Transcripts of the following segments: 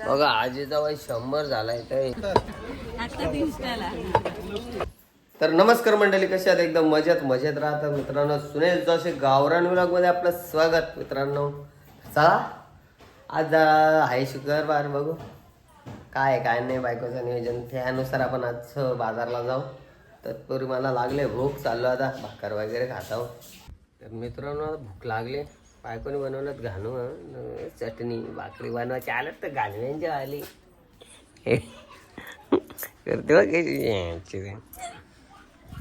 बघा आजीचा वय 100 झालाय तर नमस्कार मंडळी, कशा आहात? एकदम मजेत राहतात मित्रांनो. सुनील जोशी गावरान व्लॉग मध्ये आपलं स्वागत मित्रांनो. चला आज आहे शुक्रवार, बघू काय काय नाही बायकोचं नियोजन, त्यानुसार आपण आज बाजारला जाऊ. तत्पूर्वी मला लागले भूक, चाललो आता भाकर वगैरे खाताव. तर मित्रांनो भूक लागली, बायकोने बनवलं घालू चटणी भाकरी बनवायची आलं तर घालव्यांच्या आली करते बघ कशी.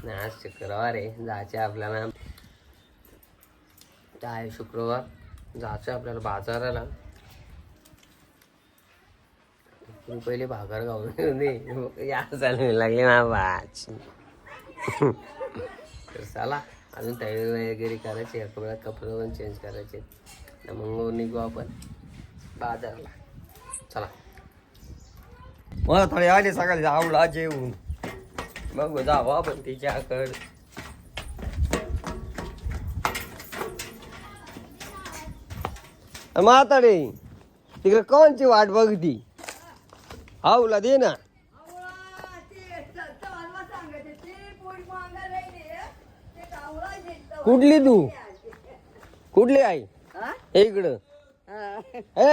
आज शुक्रवार आहे, जायचे आपल्याला, आहे शुक्रवार, जायचं आपल्याला बाजाराला. पहिले भाकर गावून या चालू लागले ना बाच. तर चला अजून तयारी वगैरे करायची, कपडे पण चेंज करायचे, मग निघू आपण बाजारला. चला मला थोडे आले सकाळी आवडा जेवून, मग जाऊ आपण तिच्याकडे. म्हाताडे तिकडे कोणची वाट बघती, आवला दे ना. कुठली तू कुठली आई? इकडं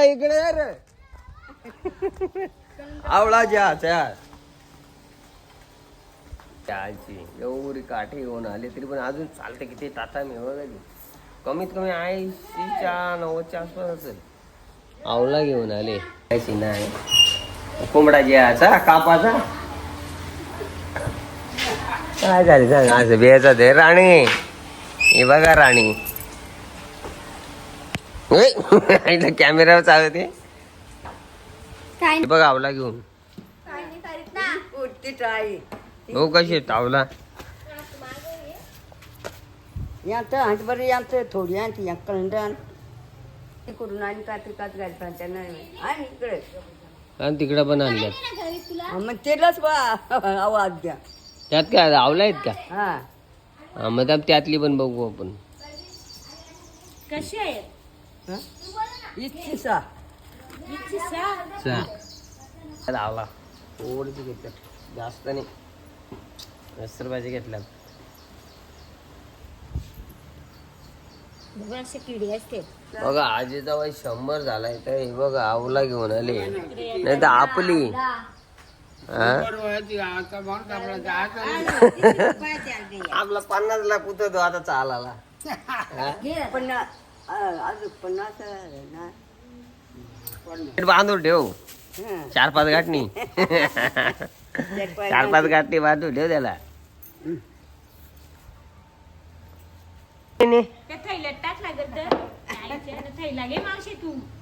इकडे यार आवळा ज्या त्याची एवढी काठी घेऊन आली तरी पण अजून चालते किती टाटा मी बघा, कमीत कमी 80-90च्या आसपास असेल. आवळा घेऊन आले, कायची नाही कोंबडा ज्याचा कापाचा. काय झाले सांग असं बियाचा ते राणी, हे बघा राणी कॅमेरावर चालवते बघा. आवला घेऊन हो कशी टावला यांचं थोडी आणखी कंडण करून आणि कात घालतात आणि इकडे आणि तिकडे पण आणल्यात, मग तेलाच आवाज द्या. त्यात काय आवला आहेत का? हा मग त्यातली पण बघू आपण कशी आहेत. आवला थोडीशी घेतल्यात, जास्त नाही, 20 रुपयाचे घेतल्यात. किडी असते बघा आजीचा वय 100 झालाय तर हे बघा आवला घेऊन आले, नाही तर आपली आपला 50 लाख उतरतो आता चालाला. बांधून ठेव 4-5 गाठणी 4-5 गाठणी बांधून ठेव त्याला.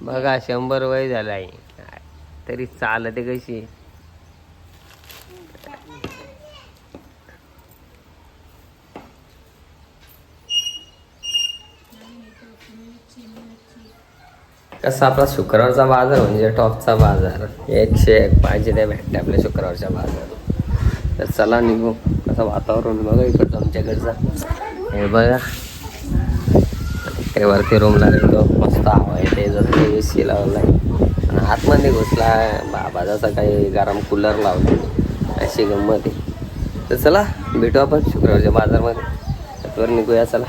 बघा 100 वय झालाय तरी चालते कशी. कसा आपला शुक्रवारचा बाजार म्हणजे टॉपचा बाजार, 101 पाहिजे ते भेटते आपल्या शुक्रवारच्या बाजार. तर चला निघू. कसं वातावरण बघा इकडचं आमच्याकडचं, हे बघा ते वरती रूमला गेलो, मस्त हवा येते, जसं AC लावला आणि आतमध्ये घुसला बाबा जसं काही गरम कूलर लावतो, अशी गंमत आहे. तर चला भेटू आपण शुक्रवारच्या बाजारमध्ये, तर निघूया चला.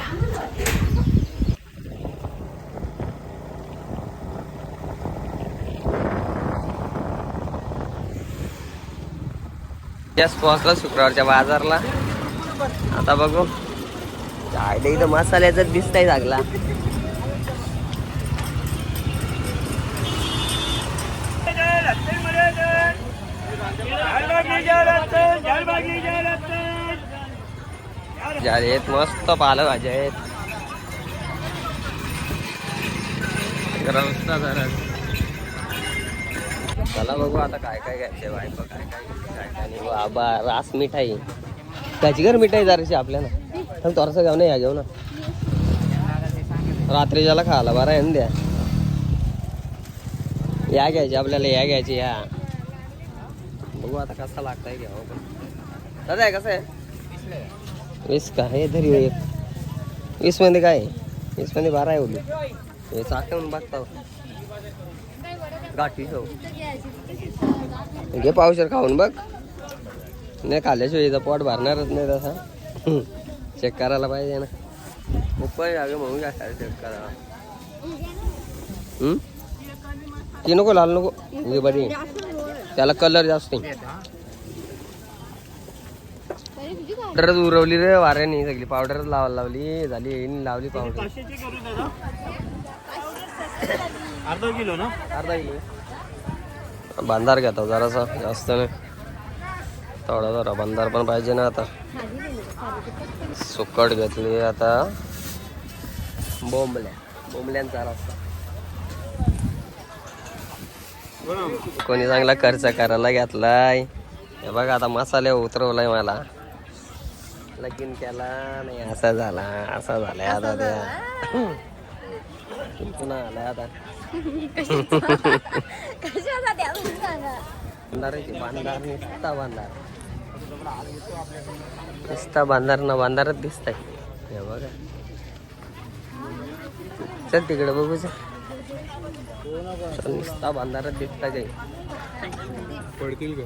जास्त पोहोचला शुक्रवारच्या बाजारला. आता बघू काय इथं मसाल्याचं दिसतंय लागला. आहेत मस्त पालेभाज्या आहेत. चला बघू आता काय काय घ्यायचे बायको, काय काय बाबा. रास मिठाई त्याची घर मिठाई जराशी आपल्याला थोडंसं घेऊ ना, या घेऊ ना रात्री ज्याला खायला बरं आहे ना द्या. या घ्यायची आपल्याला, या घ्यायची या. बघू आता कसा लागतंय घ्यावं. पण दादा आहे कसं आहे 20 का हे तरी 20 मध्ये काय 20 मध्ये 12 आहे. ओली हे चाकून बघता गाठी सो घे पावशेर खाऊन बघ. नाही खाल्ल्याशिवाय इथं पोट भरणारच नाही तसा. चेक करायला पाहिजे ना. उपाय अगं म्हणून काय चेक करा. ती नको लाल नको हे बरी त्याला कलर जास्त पावडरच उरवली रे वाऱ्याने सगळी पावडरच लावायला लावली झाली लावली पावडर. अर्धा किलो ना अर्धा किलो बांधार घेतो जरासा जास्त नाही थोडा जरा बांधार पण पाहिजे ना. आता सुकट घेतली आता बोंबल्यांचा रस्ता. कोणी चांगला खर्च करायला घेतलाय हे बघा. आता मसाले उतरवलाय मला लगीन केला नाही असा झालाय आता त्या पुन्हा आलाय आता बांधार नुसता बांधार ना बांधारच दिसताय हे बघा. चल तिकडे बघू नुसता बांधारच दिसता काही पडतील का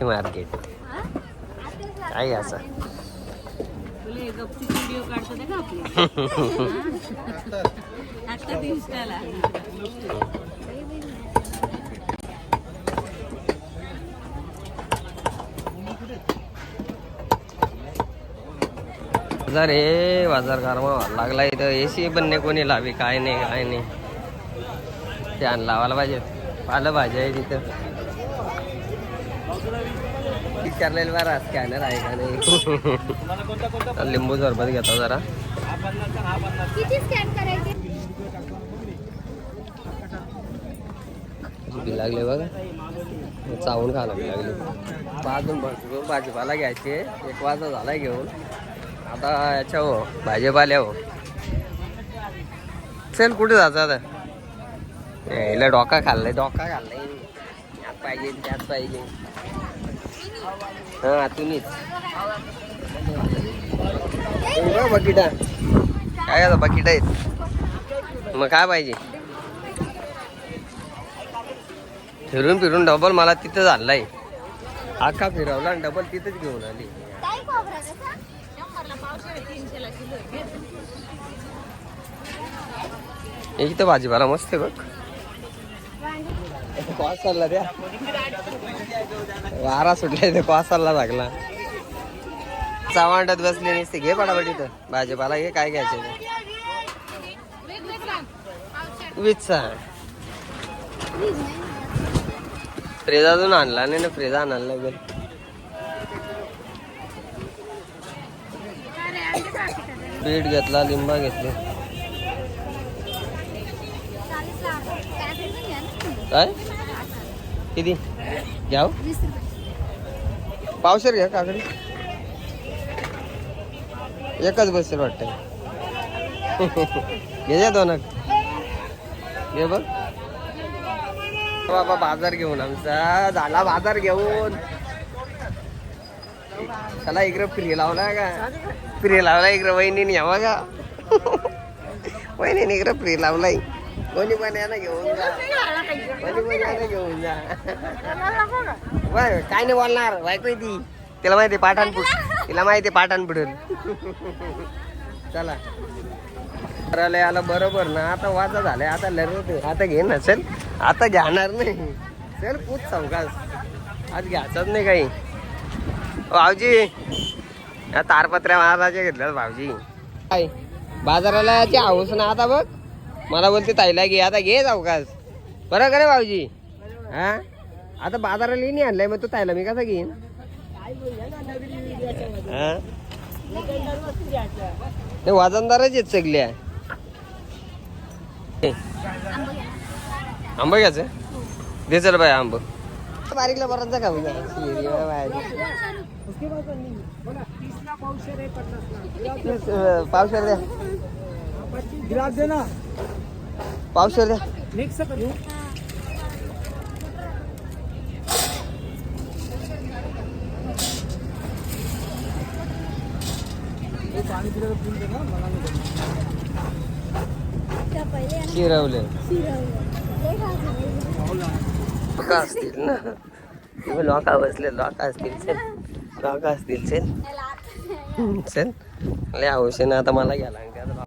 मार्केट काय असं बाजार हे बाजार कारमा लागला इथं. एसी पण नाही कोणी लावी काय नाही फॅन लावायला पाहिजे. पालं भाज्या आहे तिथं विचारलेलं बरं स्कॅनर आहे का नाही. लिंबू सरबत घेतो जरा. बी लागले बघा चावून खायला बी लागले. बाजून भरपूर भाजीपाला घ्यायचे 1 वाजता झालाय घेऊन. आता याच्या हो भाजीपाल्या हो चल कुठे जायचं आता. हिला डोका खाल्लाय यात पाहिजे त्यात पाहिजे. हा तुम्हीच बकिटा काय आता बकिटा आहेत मग काय पाहिजे. फिरून फिरून डबल मला तिथं झालाय. आखा फिरवला आणि डबल तिथंच घेऊन आली. इथं भाजीपाला मस्त आहे बघ. कॉस चालला त्या वारा सुटला इथे कॉस चालला लागला. चव्हाणात बसले नसते घे पडापट इथं भाजीपाला घे काय घ्यायचे विचा. फ्रीज अजून आणला नाही ना. फ्रीज आणायला लागेल. बीट घेतला लिंबा घेतले. काय किती घ्याव पावशेर घ्या काकडी एकच बसेल वाटतं. घे 2 घे बघ बाबा. बाजार घेऊन आमचा झाला बाजार घेऊन. त्याला इकडे फ्री लावला का फ्री लावला इकडे वहिनीने यावा का वहिनीने इकडे फ्री लावलाय. कोणी पण याला घेऊन जा घेऊन जा. काय नाही बोलणार बायको ती तिला माहिती पाठाणपूट तिला माहिती पाठाणपुढेल. चला करायला याला बरोबर ना. आता वाजा झालाय आता लढवते. आता घे ना चल. आता घेणार नाही चल पूछ चौकास आज घ्यायचंच नाही काही. भाऊजी या तारपत्र्या महाराजा घेतल्या भाऊजी. काय बाजाराला याची हाऊस ना आता बघ. मला बोलते ताईला घे आता घे चौकास बरं का रे भाऊजी. हा आता बाजाराला नाही आणलाय मग तू ताईला मी कसा घेईन. ते वजनदारच आहेत सगळ्या. आंब घ्यायचं दे चल बाय आंब बारीकला बराच खाऊ पावशेर द्या. पावशेर द्या. शिरवले लोका असतील ना लोका बसले लोका असतील चल लोका असतील चल चल लय हौशेनं आता मला घ्यायला